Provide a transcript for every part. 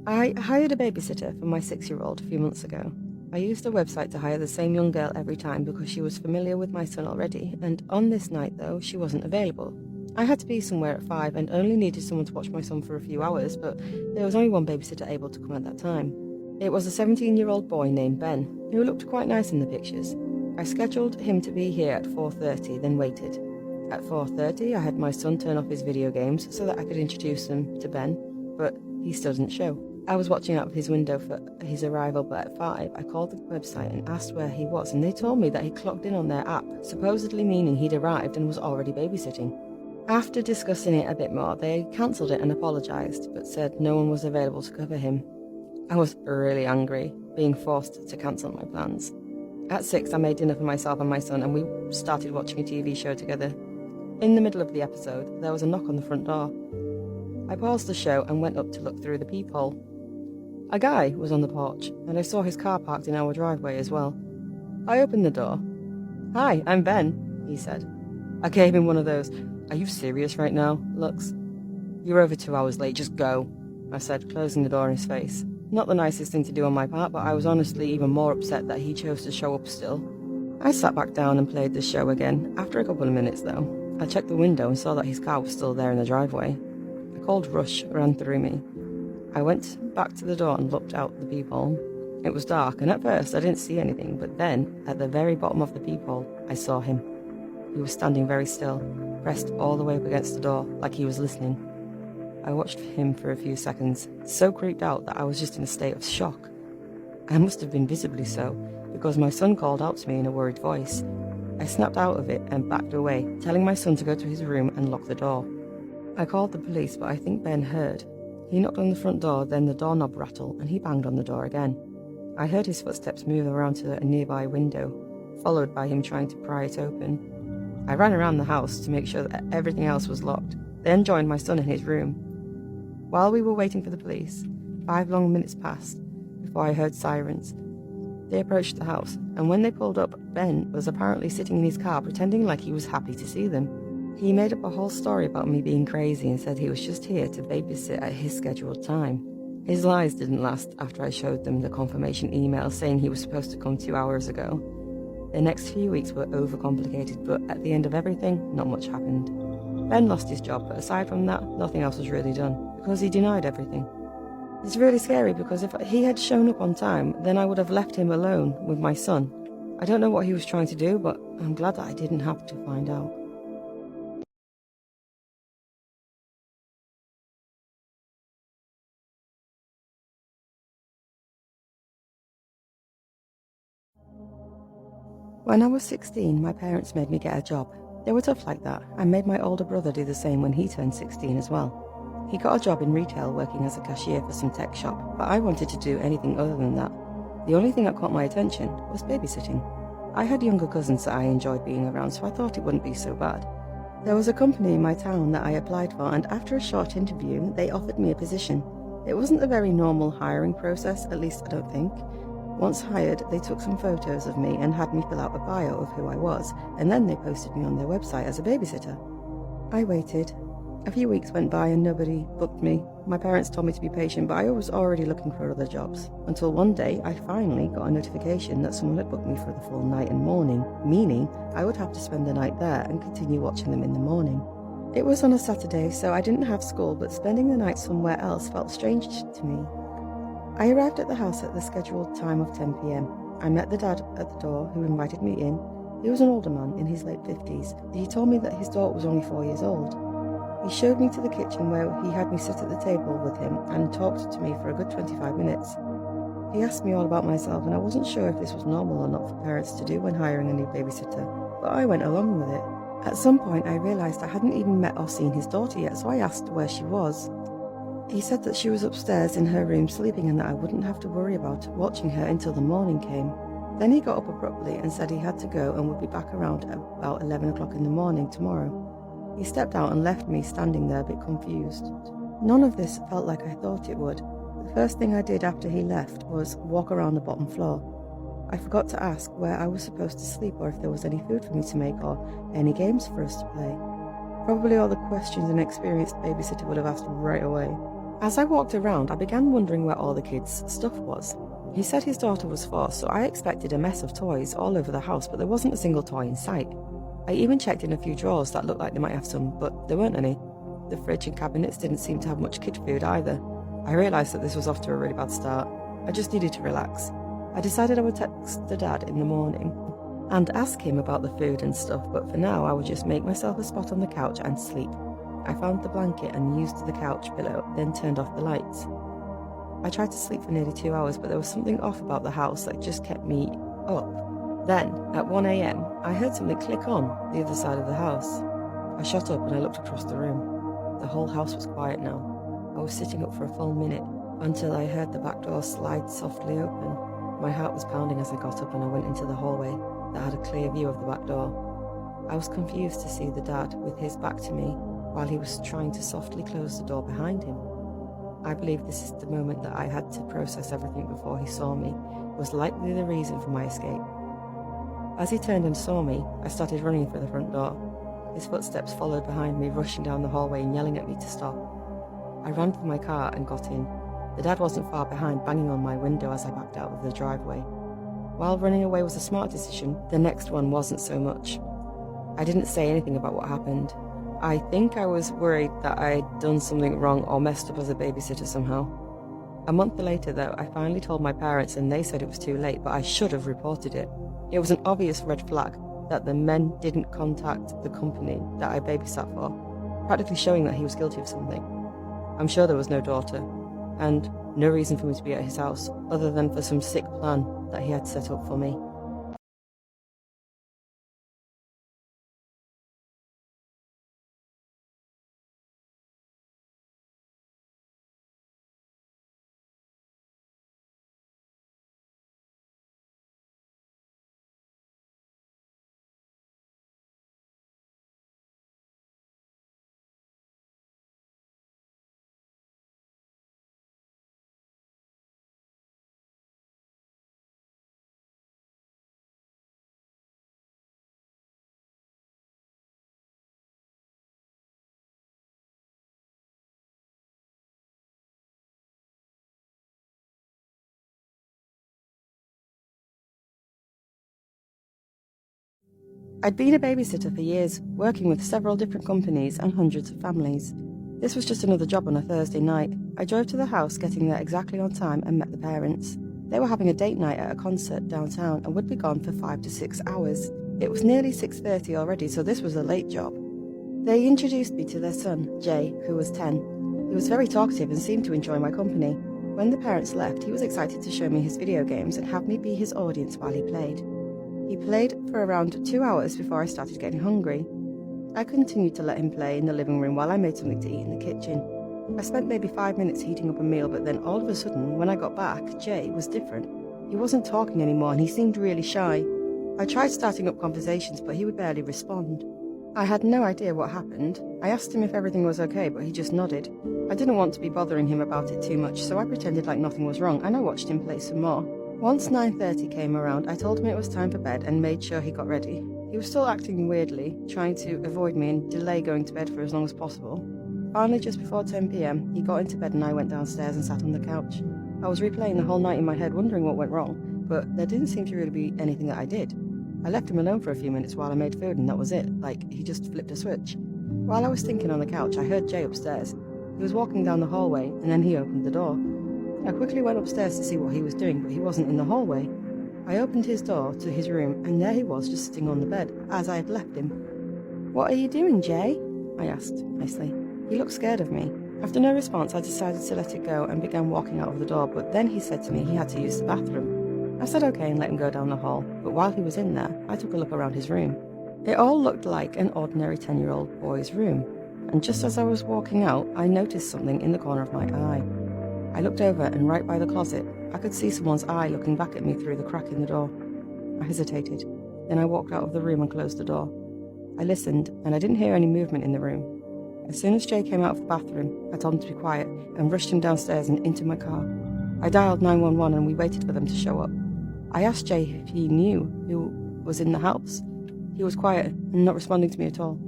I hired a babysitter for my 6-year-old a few months ago. I used a website to hire the same young girl every time because she was familiar with my son already, and on this night, though, she wasn't available. I had to be somewhere at 5 and only needed someone to watch my son for a few hours, but there was only one babysitter able to come at that time. It was a 17-year-old boy named Ben, who looked quite nice in the pictures. I scheduled him to be here at 4:30, then waited. At 4:30, I had my son turn off his video games so that I could introduce him to Ben, but he still didn't show. I was watching out of his window for his arrival, but at 5, I called the website and asked where he was, and they told me that he clocked in on their app, supposedly meaning he'd arrived and was already babysitting. After discussing it a bit more, they cancelled it and apologised, but said no one was available to cover him. I was really angry, being forced to cancel my plans. At 6, I made dinner for myself and my son, and we started watching a TV show together. In the middle of the episode, there was a knock on the front door. I paused the show and went up to look through the peephole. A guy was on the porch, and I saw his car parked in our driveway as well. I opened the door. "Hi, I'm Ben," he said. I gave him one of those, "Are you serious right now?" looks. "You're over 2 hours late, just go," I said, closing the door in his face. Not the nicest thing to do on my part, but I was honestly even more upset that he chose to show up still. I sat back down and played the show again. After a couple of minutes, though, I checked the window and saw that his car was still there in the driveway. A cold rush ran through me. I went back to the door and looked out the peephole. It was dark, and at first I didn't see anything, but then, at the very bottom of the peephole, I saw him. He was standing very still, pressed all the way up against the door, like he was listening. I watched him for a few seconds, so creeped out that I was just in a state of shock. I must have been visibly so, because my son called out to me in a worried voice. I snapped out of it and backed away, telling my son to go to his room and lock the door. I called the police, but I think Ben heard. He knocked on the front door, then the doorknob rattled, and he banged on the door again. I heard his footsteps move around to a nearby window, followed by him trying to pry it open. I ran around the house to make sure that everything else was locked, then joined my son in his room. While we were waiting for the police, 5 long minutes passed before I heard sirens. They approached the house, and when they pulled up, Ben was apparently sitting in his car pretending like he was happy to see them. He made up a whole story about me being crazy and said he was just here to babysit at his scheduled time. His lies didn't last after I showed them the confirmation email saying he was supposed to come 2 hours ago. The next few weeks were overcomplicated, but at the end of everything, not much happened. Ben lost his job, but aside from that, nothing else was really done, because he denied everything. It's really scary because if he had shown up on time, then I would have left him alone with my son. I don't know what he was trying to do, but I'm glad that I didn't have to find out. When I was 16, my parents made me get a job. They were tough like that, and made my older brother do the same when he turned 16 as well. He got a job in retail working as a cashier for some tech shop, but I wanted to do anything other than that. The only thing that caught my attention was babysitting. I had younger cousins that I enjoyed being around, so I thought it wouldn't be so bad. There was a company in my town that I applied for, and after a short interview, they offered me a position. It wasn't a very normal hiring process, at least I don't think. Once hired, they took some photos of me and had me fill out a bio of who I was, and then they posted me on their website as a babysitter. I waited. A few weeks went by and nobody booked me. My parents told me to be patient, but I was already looking for other jobs. Until one day, I finally got a notification that someone had booked me for the full night and morning, meaning I would have to spend the night there and continue watching them in the morning. It was on a Saturday, so I didn't have school, but spending the night somewhere else felt strange to me. I arrived at the house at the scheduled time of 10 p.m. I met the dad at the door who invited me in. He was an older man in his late 50s. He told me that his daughter was only 4 years old. He showed me to the kitchen where he had me sit at the table with him and talked to me for a good 25 minutes. He asked me all about myself, and I wasn't sure if this was normal or not for parents to do when hiring a new babysitter, but I went along with it. At some point I realised I hadn't even met or seen his daughter yet, so I asked where she was. He said that she was upstairs in her room sleeping and that I wouldn't have to worry about watching her until the morning came. Then he got up abruptly and said he had to go and would be back around about 11 o'clock in the morning tomorrow. He stepped out and left me standing there a bit confused. None of this felt like I thought it would. The first thing I did after he left was walk around the bottom floor. I forgot to ask where I was supposed to sleep or if there was any food for me to make or any games for us to play. Probably all the questions an experienced babysitter would have asked right away. As I walked around, I began wondering where all the kids' stuff was. He said his daughter was 4, so I expected a mess of toys all over the house, but there wasn't a single toy in sight. I even checked in a few drawers that looked like they might have some, but there weren't any. The fridge and cabinets didn't seem to have much kid food either. I realised that this was off to a really bad start. I just needed to relax. I decided I would text the dad in the morning and ask him about the food and stuff, but for now I would just make myself a spot on the couch and sleep. I found the blanket and used the couch pillow, then turned off the lights. I tried to sleep for nearly 2 hours, but there was something off about the house that just kept me up. Then, at 1 a.m, I heard something click on the other side of the house. I shot up and I looked across the room. The whole house was quiet now. I was sitting up for a full minute until I heard the back door slide softly open. My heart was pounding as I got up and I went into the hallway that had a clear view of the back door. I was confused to see the dad with his back to me while he was trying to softly close the door behind him. I believe this is the moment that I had to process everything before he saw me, was likely the reason for my escape. As he turned and saw me, I started running for the front door. His footsteps followed behind me, rushing down the hallway and yelling at me to stop. I ran for my car and got in. The dad wasn't far behind, banging on my window as I backed out of the driveway. While running away was a smart decision, the next one wasn't so much. I didn't say anything about what happened. I think I was worried that I had done something wrong or messed up as a babysitter somehow. A month later, though, I finally told my parents and they said it was too late, but I should have reported it. It was an obvious red flag that the men didn't contact the company that I babysat for, practically showing that he was guilty of something. I'm sure there was no daughter, and no reason for me to be at his house, other than for some sick plan that he had set up for me. I'd been a babysitter for years, working with several different companies and hundreds of families. This was just another job on a Thursday night. I drove to the house, getting there exactly on time, and met the parents. They were having a date night at a concert downtown and would be gone for 5 to 6 hours. It was nearly 6:30 already, so this was a late job. They introduced me to their son, Jay, who was 10. He was very talkative and seemed to enjoy my company. When the parents left, he was excited to show me his video games and have me be his audience while he played. He played for around 2 hours before I started getting hungry. I continued to let him play in the living room while I made something to eat in the kitchen. I spent maybe 5 minutes heating up a meal, but then all of a sudden, when I got back, Jay was different. He wasn't talking anymore and he seemed really shy. I tried starting up conversations, but he would barely respond. I had no idea what happened. I asked him if everything was okay, but he just nodded. I didn't want to be bothering him about it too much, so I pretended like nothing was wrong and I watched him play some more. Once 9:30 came around, I told him it was time for bed and made sure he got ready. He was still acting weirdly, trying to avoid me and delay going to bed for as long as possible. Finally, just before 10 p.m, he got into bed and I went downstairs and sat on the couch. I was replaying the whole night in my head, wondering what went wrong, but there didn't seem to really be anything that I did. I left him alone for a few minutes while I made food and that was it, like he just flipped a switch. While I was thinking on the couch, I heard Jay upstairs. He was walking down the hallway and then he opened the door. I quickly went upstairs to see what he was doing, but he wasn't in the hallway. I opened his door to his room, and there he was, just sitting on the bed, as I had left him. "What are you doing, Jay?" I asked, nicely. He looked scared of me. After no response, I decided to let it go and began walking out of the door, but then he said to me he had to use the bathroom. I said okay and let him go down the hall, but while he was in there, I took a look around his room. It all looked like an ordinary 10-year-old boy's room, and just as I was walking out, I noticed something in the corner of my eye. I looked over and right by the closet, I could see someone's eye looking back at me through the crack in the door. I hesitated. Then I walked out of the room and closed the door. I listened, and I didn't hear any movement in the room. As soon as Jay came out of the bathroom, I told him to be quiet and rushed him downstairs and into my car. I dialed 911 and we waited for them to show up. I asked Jay if he knew who was in the house. He was quiet and not responding to me at all.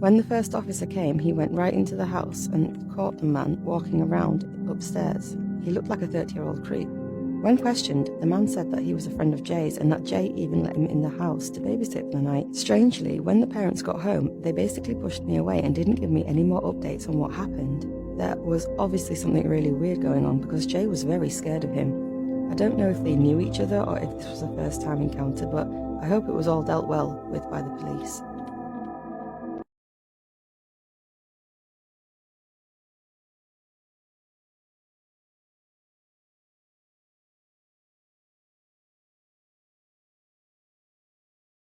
When the first officer came, he went right into the house and caught the man walking around upstairs. He looked like a 30-year-old creep. When questioned, the man said that he was a friend of Jay's and that Jay even let him in the house to babysit for the night. Strangely, when the parents got home, they basically pushed me away and didn't give me any more updates on what happened. There was obviously something really weird going on because Jay was very scared of him. I don't know if they knew each other or if this was a first-time encounter, but I hope it was all dealt well with by the police.